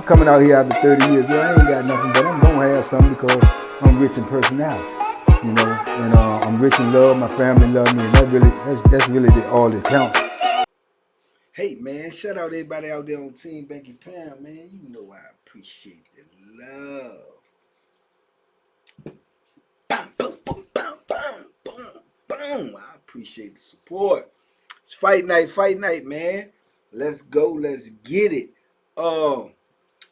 coming out here after 30 years. Yeah, I ain't got nothing, but I'm gonna have something because I'm rich in personality, you know, and I'm rich in love. My family love me, and that's really all that counts. Hey man, shout out everybody out there on Team Banky Pam, man. You know I appreciate the love. Bam, boom, boom, bam, bam, boom, boom. I appreciate the support. It's fight night, man. Let's go, let's get it.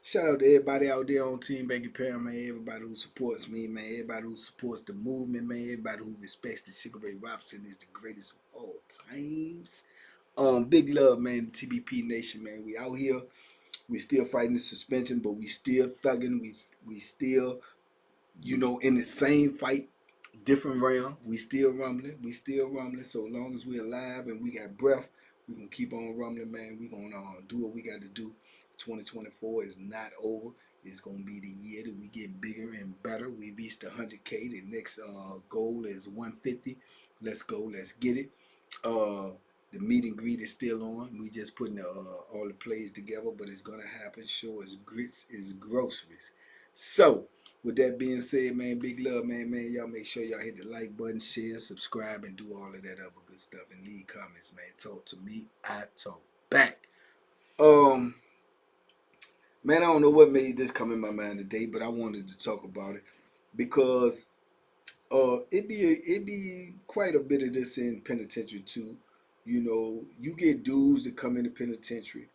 Shout out to everybody out there on Team Banky Pam, man. Everybody who supports me, man. Everybody who supports the movement, man. Everybody who respects the Sugar Ray Robinson is the greatest of all times. Big love, man. TBP Nation, man. We out here. We still fighting the suspension, but we still thugging. We still, you know, in the same fight, different round. We still rumbling. We still rumbling. So long as we're alive and we got breath, we gonna keep on rumbling, man. We gonna do what we got to do. 2024 is not over. It's gonna be the year that we get bigger and better. We reached 100K. The next goal is 150. Let's go. Let's get it. The meet and greet is still on. We just putting all the plays together, but it's gonna happen. Sure as grits is groceries. So with that being said, man, big love, man. Y'all make sure y'all hit the like button, share, subscribe, and do all of that other good stuff. And leave comments, man. Talk to me, I talk back. Man, I don't know what made this come in my mind today, but I wanted to talk about it because it be quite a bit of this in penitentiary too. You know, you get dudes that come into penitentiary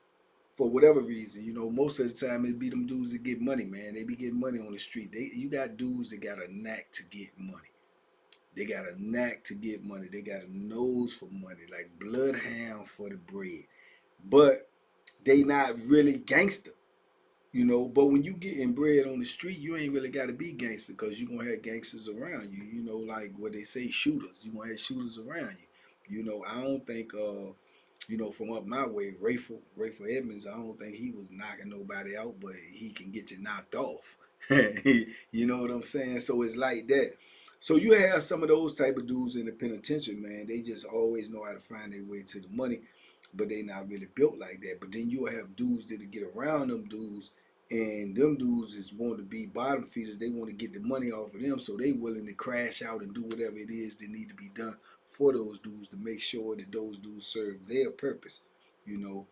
for whatever reason. You know, most of the time it be them dudes that get money, man. They be getting money on the street. You got dudes that got a knack to get money. They got a knack to get money. They got a nose for money, like bloodhound for the bread. But they not really gangster. You know, but when you getting bread on the street, you ain't really got to be gangster because you going to have gangsters around you. You know, like what they say, shooters. You going to have shooters around you. You know, I don't think, you know, from up my way, Rayful Edmonds, I don't think he was knocking nobody out, but he can get you knocked off. You know what I'm saying? So it's like that. So you have some of those type of dudes in the penitentiary, man. They just always know how to find their way to the money, but they not really built like that. But then you have dudes that get around them dudes, and them dudes is want to be bottom feeders. They want to get the money off of them, so they willing to crash out and do whatever it is that need to be done for those dudes to make sure that those dudes serve their purpose. You know,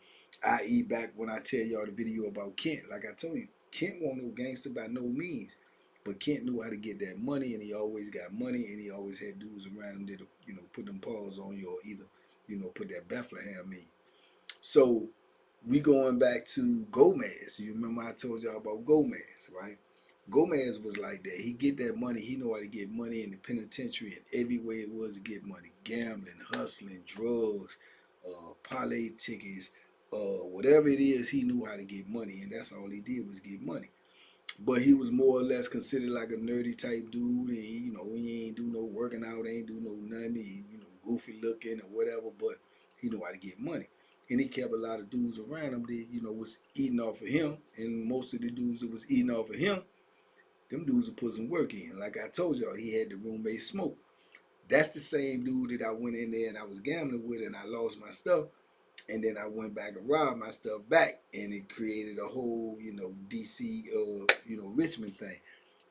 i.e. back when I tell y'all the video about Kent, like I told you, Kent wasn't no gangster by no means. But Kent knew how to get that money, and he always got money, and he always had dudes around him that, you know, put them paws on you or either, you know, put that Bethlehem in. So we going back to Gomez. You remember I told y'all about Gomez, right? Gomez was like that. He get that money. He know how to get money in the penitentiary and every way it was to get money. Gambling, hustling, drugs, parlay tickets, whatever it is, he knew how to get money. And that's all he did was get money. But he was more or less considered like a nerdy type dude. And, you know, he ain't do no working out, ain't do no nothing. He, you know, goofy looking or whatever. But he knew how to get money. And he kept a lot of dudes around him that, you know, was eating off of him. And most of the dudes that was eating off of him, them dudes would put some work in. Like I told y'all, he had the roommate Smoke. That's the same dude that I went in there and I was gambling with and I lost my stuff. And then I went back and robbed my stuff back. And it created a whole, you know, DC, you know, Richmond thing.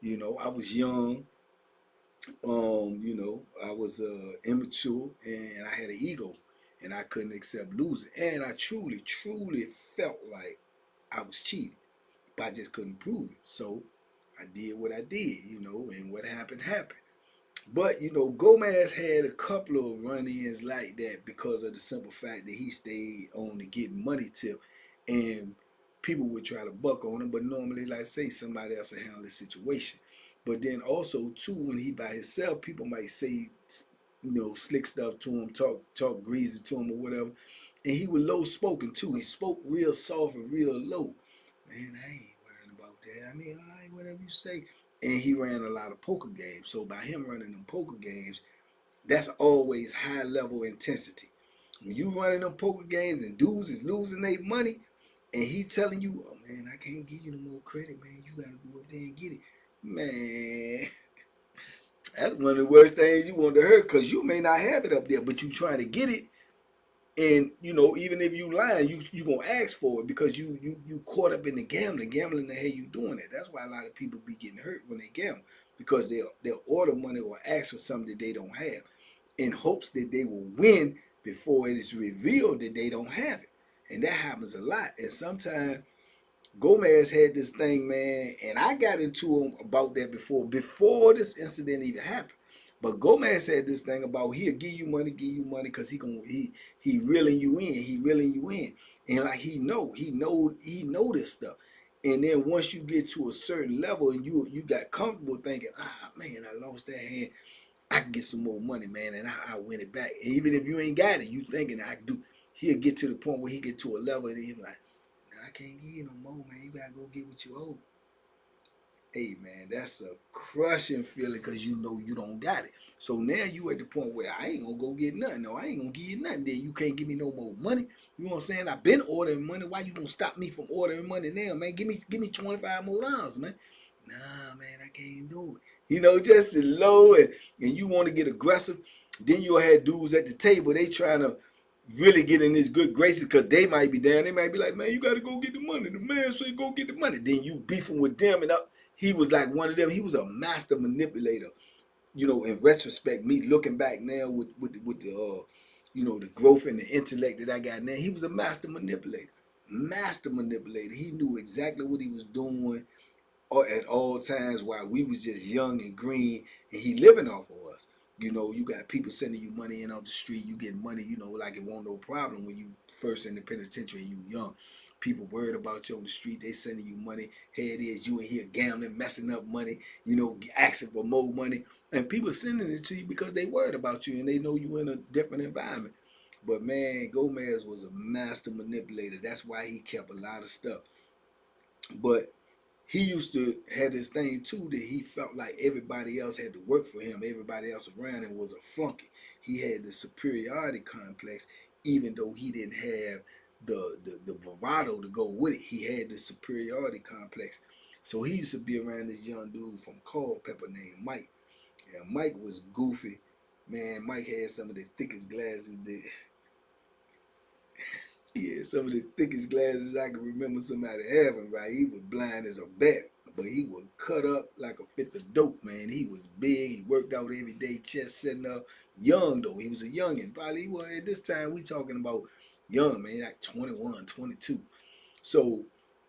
You know, I was young. You know, I was immature and I had an ego and I couldn't accept losing. And I truly, truly felt like I was cheated, but I just couldn't prove it. So I did what I did, you know, and what happened, happened. But, you know, Gomez had a couple of run-ins like that because of the simple fact that he stayed on the getting money tip and people would try to buck on him, but normally, like I say, somebody else will handle the situation. But then also, too, when he by himself, people might say, you know, slick stuff to him, talk greasy to him or whatever. And he was low-spoken, too. He spoke real soft and real low. Man, I ain't worrying about that. I mean, all right, whatever you say. And he ran a lot of poker games. So by him running them poker games, that's always high level intensity. When you running them poker games and dudes is losing their money, and he telling you, oh man, I can't give you no more credit, man. You gotta go up there and get it. Man, that's one of the worst things you want to hear because you may not have it up there, but you trying to get it. And you know, even if you lying, you gonna ask for it because you caught up in the gambling. Gambling the hell you doing it. That's why a lot of people be getting hurt when they gamble because they'll order money or ask for something that they don't have in hopes that they will win before it is revealed that they don't have it. And that happens a lot. And sometimes Gomez had this thing, man, and I got into him about that before this incident even happened. But Gomez had this thing about he'll give you money, because he reeling you in, and like he know this stuff. And then once you get to a certain level and you got comfortable thinking, man, I lost that hand, I can get some more money, man, and I win it back. And even if you ain't got it, you thinking I do. He'll get to the point where he get to a level and he's like, I can't give you no more, man. You gotta go get what you owe. Hey, man, that's a crushing feeling because you know you don't got it. So now you at the point where I ain't gonna go get nothing. No, I ain't gonna give you nothing. Then you can't give me no more money. You know what I'm saying? I've been ordering money. Why you gonna stop me from ordering money now, man? Give me $25 more, man. Nah, man, I can't do it. You know, just low and you want to get aggressive. Then you'll have dudes at the table. They trying to really get in his good graces because they might be down. They might be like, man, you got to go get the money. The man say go get the money. Then you beefing with them and up. He was like one of them. He was a master manipulator. You know, in retrospect, me looking back now with the you know, the growth and the intellect that I got now, he was a master manipulator. Master manipulator. He knew exactly what he was doing or at all times while we was just young and green and he living off of us. You know, you got people sending you money in off the street. You get money, you know, like it won't no problem when you first in the penitentiary and you young. People worried about you on the street. They sending you money. Here it is, you in here gambling, messing up money, you know, asking for more money. And people sending it to you because they worried about you and they know you in a different environment. But man, Gomez was a master manipulator. That's why he kept a lot of stuff. But he used to have this thing too that he felt like everybody else had to work for him. Everybody else around him was a flunky. He had the superiority complex, even though he didn't have the bravado to go with it. He had the superiority complex. So he used to be around this young dude from Culpeper named Mike. And Mike was goofy. Man, Mike had some of the thickest glasses that yeah, some of the thickest glasses I can remember somebody having, right? He was blind as a bat, but he was cut up like a fifth of dope, man. He was big. He worked out every day, chest setting up. Young, though. He was a youngin'. Probably, well, at this time, we talking about young, man, like 21, 22. So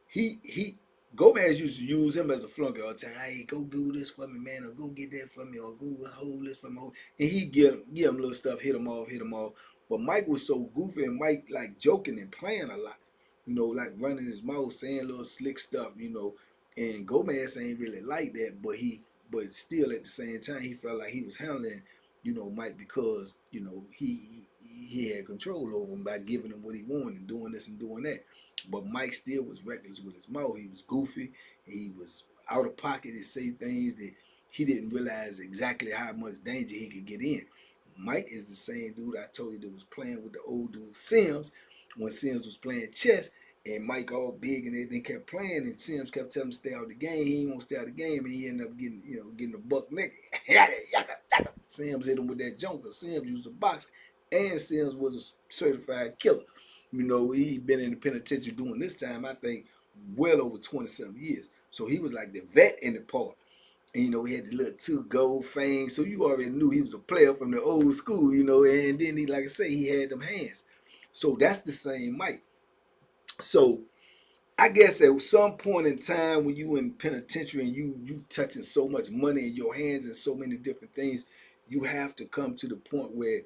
he Gomez used to use him as a flunky all the time. Hey, go do this for me, man, or go get that for me, or go hold this for me. And he give him little stuff, hit him off, hit him off. But Mike was so goofy and Mike like joking and playing a lot, you know, like running his mouth, saying little slick stuff, you know. And Gomez ain't really like that, but still at the same time he felt like he was handling, you know, Mike because, you know, he had control over him by giving him what he wanted and doing this and doing that. But Mike still was reckless with his mouth. He was goofy. He was out of pocket to say things that he didn't realize exactly how much danger he could get in. Mike is the same dude I told you that was playing with the old dude Sims when Sims was playing chess. And Mike all big and everything kept playing, and Sims kept telling him to stay out of the game. He didn't want to stay out of the game, and he ended up getting, you know, getting a buck naked. Sims hit him with that joker. Sims used to box, and Sims was a certified killer. You know, he been in the penitentiary doing this time, I think, well over 20-something years. So he was like the vet in the part. And, you know, he had the little two gold fangs. So you already knew he was a player from the old school, you know. And then he, like I say, he had them hands. So that's the same Mike. So I guess at some point in time when you in penitentiary and you touching so much money in your hands and so many different things, you have to come to the point where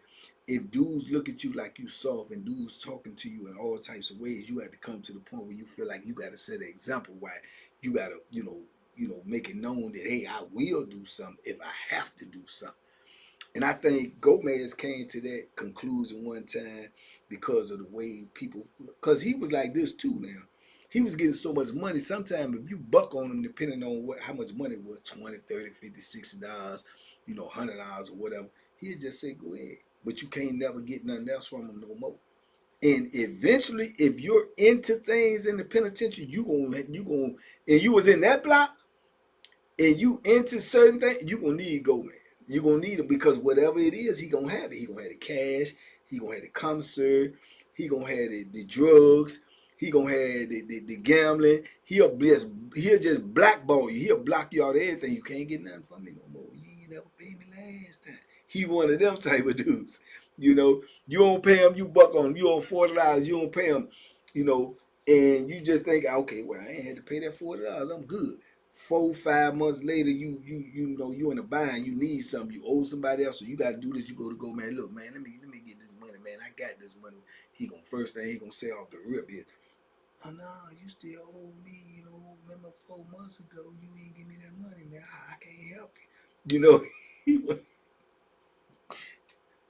if dudes look at you like you soft and dudes talking to you in all types of ways, you have to come to the point where you feel like you got to set an example. Why you got to, make it known that hey, I will do something if I have to do something. And I think Gomez came to that conclusion one time because of the way people, because he was like this too now. He was getting so much money. Sometimes if you buck on him, depending on how much money it was, 20, 30, 50, $60, $100 or whatever, he'd just say, go ahead. But you can't never get nothing else from him no more. And eventually, if you're into things in the penitentiary, and you was in that block, and you into certain things, you gonna need Gomez. You gonna need him because whatever it is, he gonna have it. He gonna have the cash. he gonna have the commissary, he gonna have the drugs, he gonna have the gambling. He'll just blackball you. He'll block you out of everything. You can't get nothing from me no more. You ain't never paid me last time. He one of them type of dudes. You know, you don't pay him, you buck on him. You on $40, you don't pay him. You know, and you just think, okay, well, I ain't had to pay that $40. I'm good. 4-5 months later, you know you in a bind. You need something. You owe somebody else, so you got to do this. You go, man. Look, man, let me get this money, man. I got this money. He gonna first thing he gonna say off the rip is, oh no, you still owe me. You know, remember 4 months ago you ain't give me that money, man. I can't help you. You know,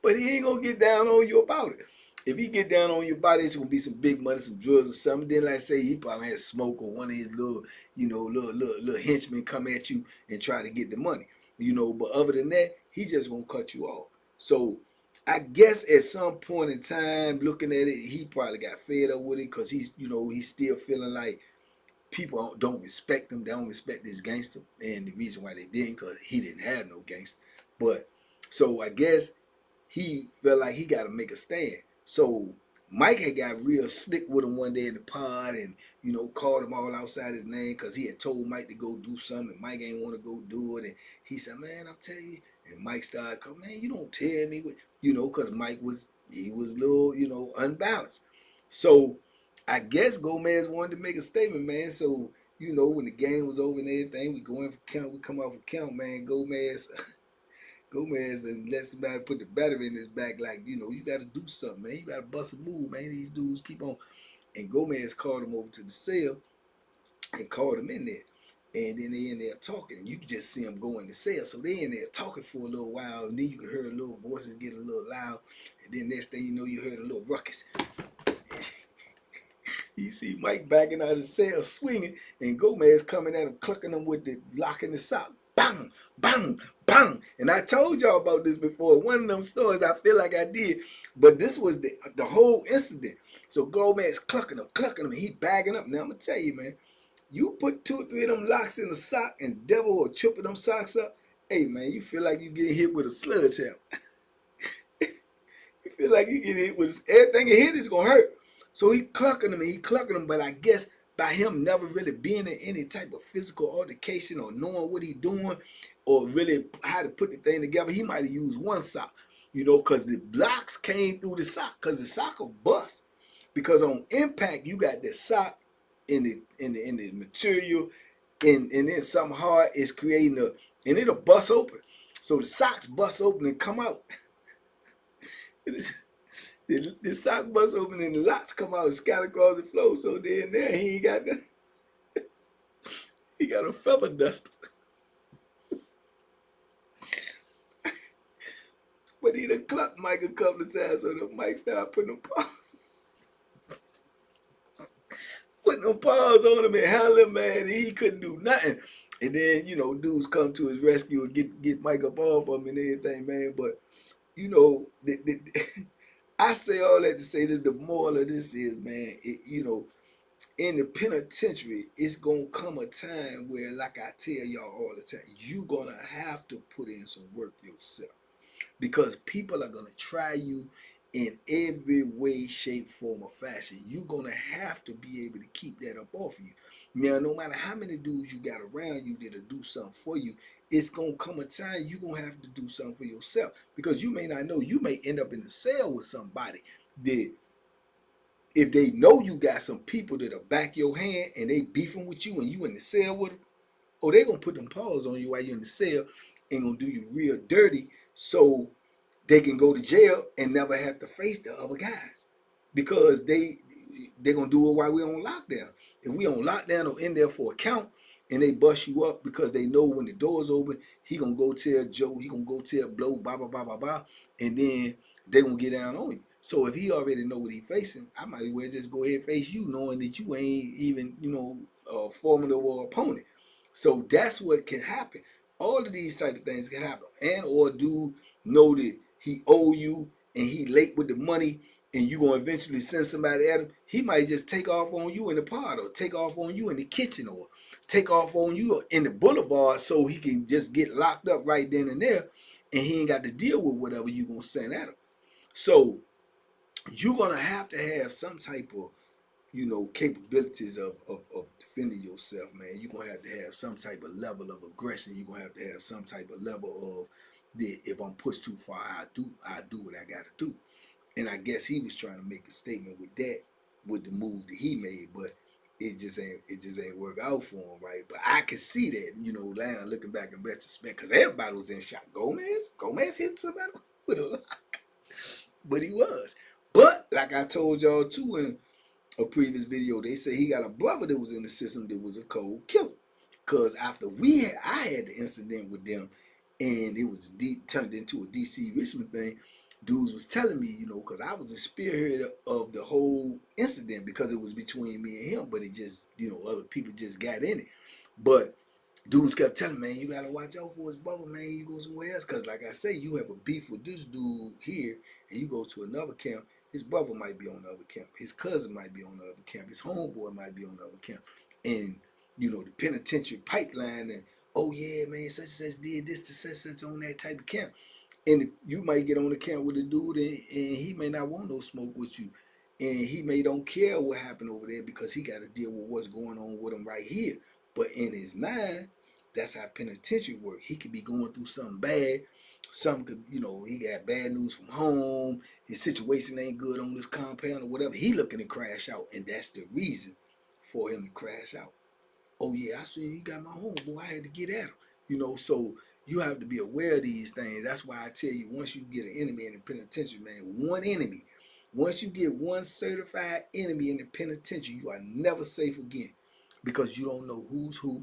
but he ain't gonna get down on you about it. If he get down on your body, it's gonna be some big money, some drugs or something. Then, like I say, he probably had smoke or one of his little, little henchmen come at you and try to get the money. You know, but other than that, he just gonna cut you off. So I guess at some point in time, looking at it, he probably got fed up with it because he's still feeling like people don't respect him. They don't respect this gangster, and the reason why they didn't, because he didn't have no gangster. But so I guess he felt like he got to make a stand. So Mike had got real slick with him one day in the pod, and called him all outside his name because he had told Mike to go do something, and Mike ain't want to go do it. And he said, "Man, I'll tell you." And Mike started coming, "Man, you don't tell me what," because Mike was a little, unbalanced. So I guess Gomez wanted to make a statement, man. So when the game was over and everything, we go in for count, we come out for count, man. Gomez and let somebody put the battery in his back, like, you got to do something, man. You got to bust a move, man. These dudes keep on. And Gomez called him over to the cell and called him in there. And then they in there talking. You can just see them go in the cell. So they in there talking for a little while. And then you can hear little voices get a little loud. And then next thing you know, you heard a little ruckus. You see Mike backing out of the cell, swinging, and Gomez coming at him, clucking him with the lock in the sock. Bang, bang, bang. And I told y'all about this before. One of them stories, I feel like I did. But this was the whole incident. So Gomez clucking him, and he bagging up. Now, I'm going to tell you, man, you put 2 or 3 of them locks in the sock and double or triple them socks up, hey, man, you feel like you get hit with a sledgehammer. You feel like you get hit with everything you hit is going to hurt. So he clucking him, but I guess by him never really being in any type of physical altercation or knowing what he doing or really how to put the thing together, he might have used one sock, because the blocks came through the sock, because the sock will bust. Because on impact, you got the sock in the material, and then something hard is creating and it'll bust open. So the socks bust open and come out. The sock bust open and the locks come out and scatter across the floor. So then there he ain't got that. He got a feather duster. But he done clucked Mike a couple of times, so the Mike started putting them paws on him and hollering, man, and he couldn't do nothing. And then, dudes come to his rescue and get Mike up off him and everything, man. But, I say all that to say this, the moral of this is, man, in the penitentiary, it's going to come a time where, like I tell y'all all the time, you're going to have to put in some work yourself. Because people are going to try you in every way, shape, form, or fashion. You're going to have to be able to keep that up off of you. Now, no matter how many dudes you got around you that'll do something for you, it's going to come a time you're going to have to do something for yourself. Because you may not know, you may end up in the cell with somebody that, if they know you got some people that'll back your hand and they beefing with you and you in the cell with them, they going to put them paws on you while you're in the cell and going to do you real dirty so they can go to jail and never have to face the other guys, because they're going to do it while we're on lockdown. If we on lockdown or in there for a count and they bust you up because they know when the door's open, he going to go tell Joe, he going to go tell Blow, blah, blah, blah, blah, blah, and then they going to get down on you. So if he already know what he facing, I might as well just go ahead and face you, knowing that you ain't even, a formidable opponent. So that's what can happen. All of these type of things can happen. And or dude know that he owe you and he late with the money and you gonna eventually send somebody at him. He might just take off on you in the pod, or take off on you in the kitchen, or take off on you in the boulevard, so he can just get locked up right then and there, and he ain't got to deal with whatever you gonna send at him. So you're gonna have to have some type of, capabilities of defending yourself, man. You're gonna have to have some type of level of aggression. You're gonna have to have some type of level of that if I'm pushed too far, I do what I gotta do. And I guess he was trying to make a statement with that, with the move that he made, but it just ain't work out for him, right? But I can see that, now looking back in retrospect, because everybody was in shock. Gomez hit somebody with a lock, but he was. But like I told y'all too in a previous video, they say he got a brother that was in the system that was a cold killer. Cause after I had the incident with them, and it was turned into a DC Richmond thing. Dudes was telling me, cause I was the spearhead of the whole incident because it was between me and him, but it just, other people just got in it. But dudes kept telling me, man, you gotta watch out for his brother, man. You go somewhere else, cause like I say, you have a beef with this dude here, and you go to another camp. His brother might be on the other camp. His cousin might be on the other camp. His homeboy might be on the other camp. And the penitentiary pipeline, and oh yeah, man, such and such did this to such and such on that type of camp. And you might get on the camp with a dude, and he may not want no smoke with you, and he may don't care what happened over there because he got to deal with what's going on with him right here. But in his mind, that's how penitentiary work. He could be going through something bad. Something could, he got bad news from home. His situation ain't good on this compound or whatever. He looking to crash out, and that's the reason for him to crash out. Oh yeah, I seen you got my homeboy. I had to get at him. So you have to be aware of these things. That's why I tell you, once you get an enemy in the penitentiary, man, one enemy. Once you get one certified enemy in the penitentiary, you are never safe again because you don't know who's who.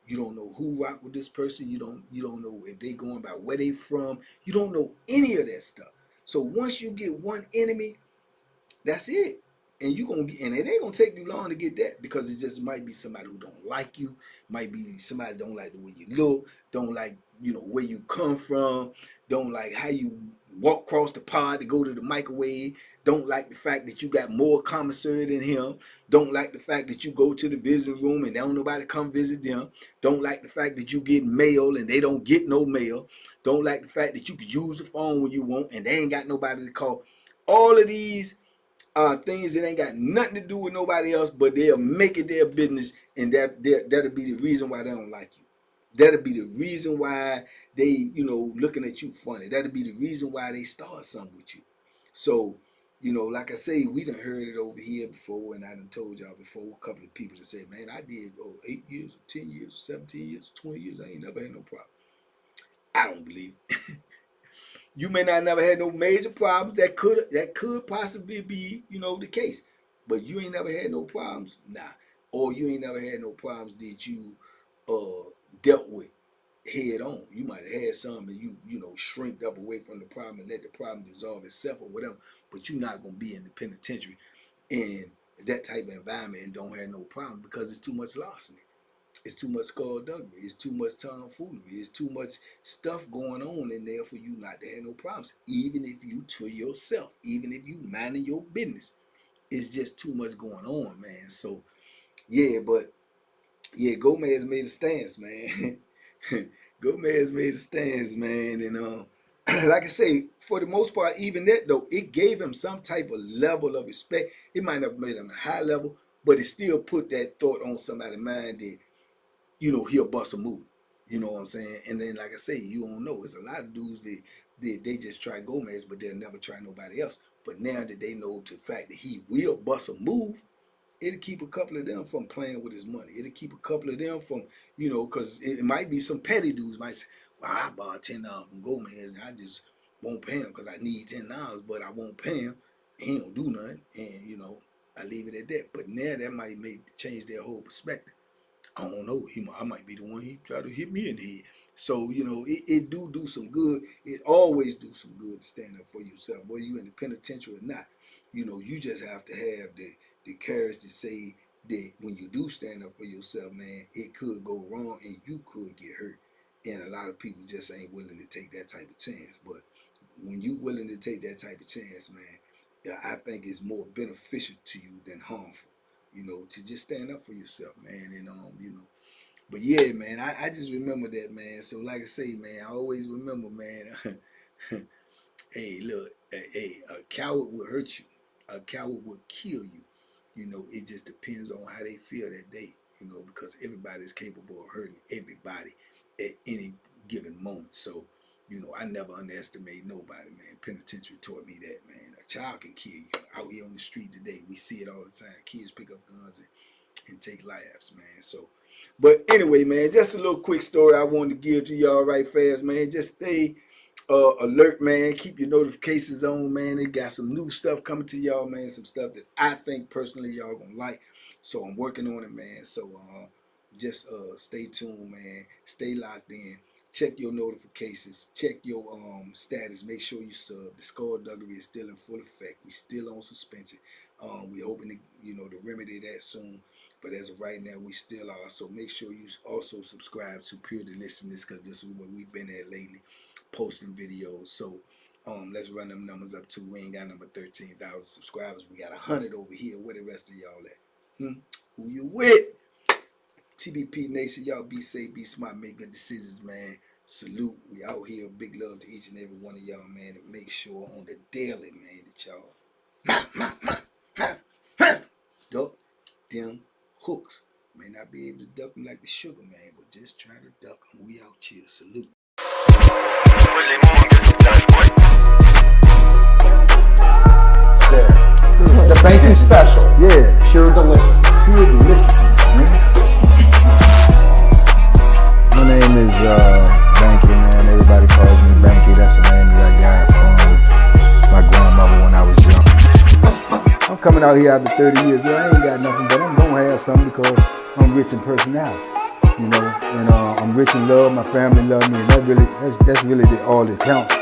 You don't know who rock with this person. You don't know if they going by where they from. You don't know any of that stuff. So once you get one enemy, that's it. And you gonna get, and it ain't gonna take you long to get that because it just might be somebody who don't like you, might be somebody don't like the way you look, don't like where you come from, don't like how you walk across the pod to go to the microwave, don't like the fact that you got more commissary than him, don't like the fact that you go to the visiting room and don't nobody come visit them, don't like the fact that you get mail and they don't get no mail, don't like the fact that you can use the phone when you want and they ain't got nobody to call. All of these things that ain't got nothing to do with nobody else, but they'll make it their business, and that'll be the reason why they don't like you. That'll be the reason why they, looking at you funny. That'll be the reason why they start something with you. So, like I say, we done heard it over here before, and I done told y'all before, a couple of people that said, man, I did 8 years, or 10 years, or 17 years, or 20 years, I ain't never had no problem. I don't believe it. You may not never had no major problems. That could possibly be, the case. But you ain't never had no problems, nah. Or you ain't never had no problems that you dealt with head on. You might have had some and you shrinked up away from the problem and let the problem dissolve itself or whatever. But you're not gonna be in the penitentiary in that type of environment and don't have no problem because it's too much larceny. It's too much skullduggery. It's too much tomfoolery. It's too much stuff going on in there for you not to have no problems. Even if you to yourself, even if you minding your business, it's just too much going on, man. So yeah, but yeah, Gomez made a stance, man. Gomez made a stance, man, and like I say, for the most part, even that though, it gave him some type of level of respect. It might not have made him a high level, but it still put that thought on somebody's mind that he'll bust a move. You know what I'm saying? And then, like I say, you don't know. It's a lot of dudes that they just try Gomez, but they'll never try nobody else. But now that they know the fact that he will bust a move, it'll keep a couple of them from playing with his money. It'll keep a couple of them from, because it might be some petty dudes might say, well, I bought $10 from Gomez and I just won't pay him because I need $10, but I won't pay him. He don't do nothing. And, I leave it at that. But now that might change their whole perspective. I don't know. I might be the one he try to hit me in the head. So it do some good. It always do some good to stand up for yourself, whether you in the penitentiary or not. You just have to have the courage to say that when you do stand up for yourself, man, it could go wrong and you could get hurt. And a lot of people just ain't willing to take that type of chance. But when you willing to take that type of chance, man, I think it's more beneficial to you than harmful. To just stand up for yourself, man. And but yeah, man, I just remember that, man. So like I say, man, I always remember, man. Hey, look, hey, a coward will hurt you. A coward will kill you. You know, it just depends on how they feel that day, you know, because everybody's capable of hurting everybody at any given moment. So, you know, I never underestimate nobody, man. Penitentiary taught me that, man. A child can kill you. Out here on the street today, we see it all the time. Kids pick up guns and take lives, man. So, but anyway, man, just a little quick story I wanted to give to y'all right fast, man. Just stay alert, man. Keep your notifications on, man. They got some new stuff coming to y'all, man. Some stuff that I think personally y'all gonna like. So I'm working on it, man. So just stay tuned, man. Stay locked in. Check your notifications. Check your status. Make sure you sub. The skullduggery is still in full effect. We still on suspension. We hoping to, you know, to remedy that soon. But as of right now, we still are. So make sure you also subscribe to Pure Deliciousness, because this is what we've been at lately, posting videos. So let's run them numbers up too. We ain't got number 13,000 subscribers. We got 100 over here. Where the rest of y'all at? Who you with? TBP Nation, y'all be safe, be smart, make good decisions, man. Salute. We out here. Big love to each and every one of y'all, man. And make sure on the daily, man, that y'all duck them hooks. May not be able to duck them like the sugar, man, but just try to duck them. We out here. Salute. The Banky special. Yeah. Pure deliciousness. Pure deliciousness, man. My name is Banky, man. Everybody calls me Banky. That's the name that I got from my grandmother when I was young. I'm coming out here after 30 years. Yeah, I ain't got nothing, but I'm gonna have something because I'm rich in personality, you know, and I'm rich in love. My family love me, and that's really all that counts.